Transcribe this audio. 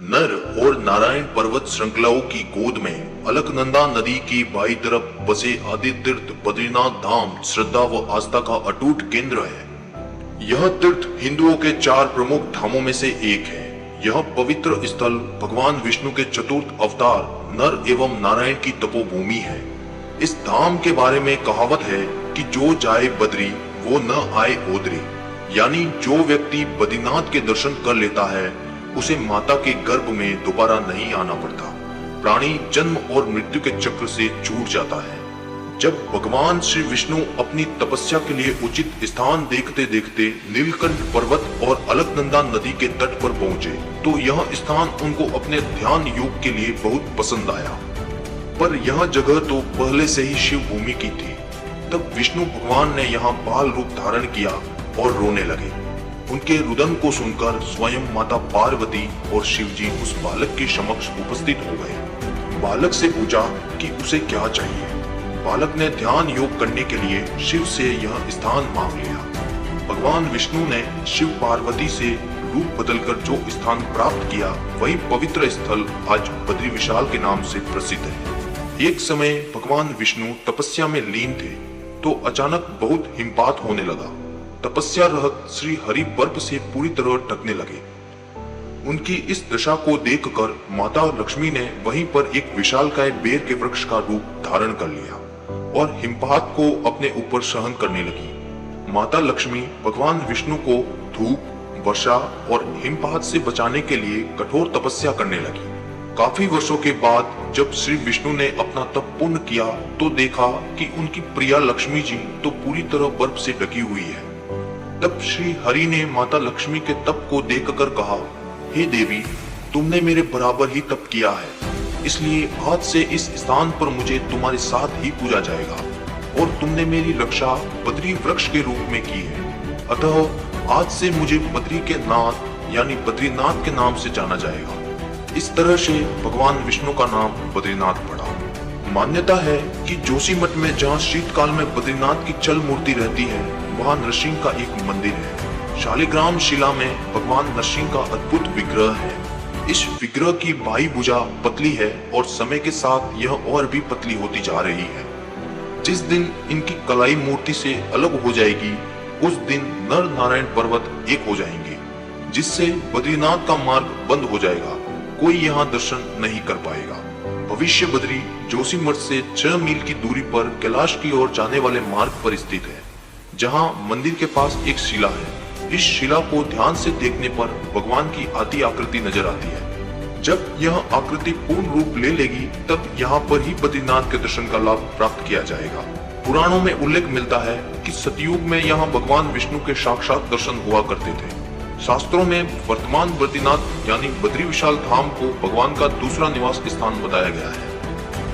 नर और नारायण पर्वत श्रृंखलाओं की गोद में अलकनंदा नदी की बाईं तरफ बसे आदि तीर्थ बद्रीनाथ धाम श्रद्धा व आस्था का अटूट केंद्र है। यह तीर्थ हिंदुओं के 4 प्रमुख धामों में से एक है। यह पवित्र स्थल भगवान विष्णु के चतुर्थ अवतार नर एवं नारायण की तपोभूमि है। इस धाम के बारे में कहावत है कि जो जाए बद्री वो न आए ओदरी, यानी जो व्यक्ति बद्रीनाथ के दर्शन कर लेता है उसे माता के गर्भ में दोबारा नहीं आना पड़ता। प्राणी जन्म और मृत्यु के चक्र से छूट जाता है। जब भगवान श्री विष्णु अपनी तपस्या के लिए उचित स्थान देखते देखते नीलकंठ पर्वत और अलकनंदा नदी के तट पर पहुंचे तो यह स्थान उनको अपने ध्यान योग के लिए बहुत पसंद आया। पर यह जगह तो पहले से ही शिव भूमि की थी। तब विष्णु भगवान ने यहाँ बाल रूप धारण किया और रोने लगे। उनके रुदन को सुनकर स्वयं माता पार्वती और शिवजी उस बालक के समक्ष उपस्थित हो गए। बालक से पूछा कि उसे क्या चाहिए। बालक ने ध्यान योग करने के लिए शिव से यह स्थान मांग लिया। भगवान विष्णु ने शिव पार्वती से रूप बदलकर जो स्थान प्राप्त किया वही पवित्र स्थल आज बद्री विशाल के नाम से प्रसिद्ध है। एक समय भगवान विष्णु तपस्या में लीन थे तो अचानक बहुत हिमपात होने लगा। तपस्या रहत श्री हरि बर्फ से पूरी तरह ढकने लगे। उनकी इस दशा को देखकर माता लक्ष्मी ने वहीं पर एक विशालकाय बेर के वृक्ष का रूप धारण कर लिया और हिमपात को अपने ऊपर सहन करने लगी। माता लक्ष्मी भगवान विष्णु को धूप, वर्षा और हिमपात से बचाने के लिए कठोर तपस्या करने लगी। काफी वर्षों के बाद जब श्री विष्णु ने अपना तप पूर्ण किया तो देखा कि उनकी प्रिया लक्ष्मी जी तो पूरी तरह बर्फ से ढकी हुई है। तब श्री हरि ने माता लक्ष्मी के तप को देखकर कहा, हे देवी, तुमने मेरे बराबर ही तप किया है, इसलिए आज से इस स्थान पर मुझे तुम्हारे साथ ही पूजा जाएगा और तुमने मेरी रक्षा बद्री वृक्ष के रूप में की है। अतः आज से मुझे बद्री के नाथ यानी बद्रीनाथ के नाम से जाना जाएगा। इस तरह से भगवान विष्णु का नाम बद्रीनाथ पड़ा। मान्यता है कि जोशीमठ में जहाँ शीतकाल में बद्रीनाथ की चल मूर्ति रहती है वहाँ नरसिंह का एक मंदिर है। शालिग्राम शिला में भगवान नरसिंह का अद्भुत विग्रह है। इस विग्रह की बाई भुजा पतली है और समय के साथ यह और भी पतली होती जा रही है। जिस दिन इनकी कलाई मूर्ति से अलग हो जाएगी उस दिन नर नारायण पर्वत एक हो जाएंगे, जिससे बद्रीनाथ का मार्ग बंद हो जाएगा। कोई यहाँ दर्शन नहीं कर पाएगा। भविष्य बद्री जोशीमठ से 6 मील की दूरी पर कैलाश की ओर जाने वाले मार्ग पर स्थित है, जहाँ मंदिर के पास एक शिला है। इस शिला को ध्यान से देखने पर भगवान की आदि आकृति नजर आती है। जब यह आकृति पूर्ण रूप ले लेगी तब यहाँ पर ही बद्रीनाथ के दर्शन का लाभ प्राप्त किया जाएगा। पुराणों में उल्लेख मिलता है कि सतयुग में यहाँ भगवान विष्णु के साक्षात दर्शन हुआ करते थे। शास्त्रों में वर्तमान बद्रीनाथ यानी बद्री विशाल धाम को भगवान का दूसरा निवास स्थान बताया गया है।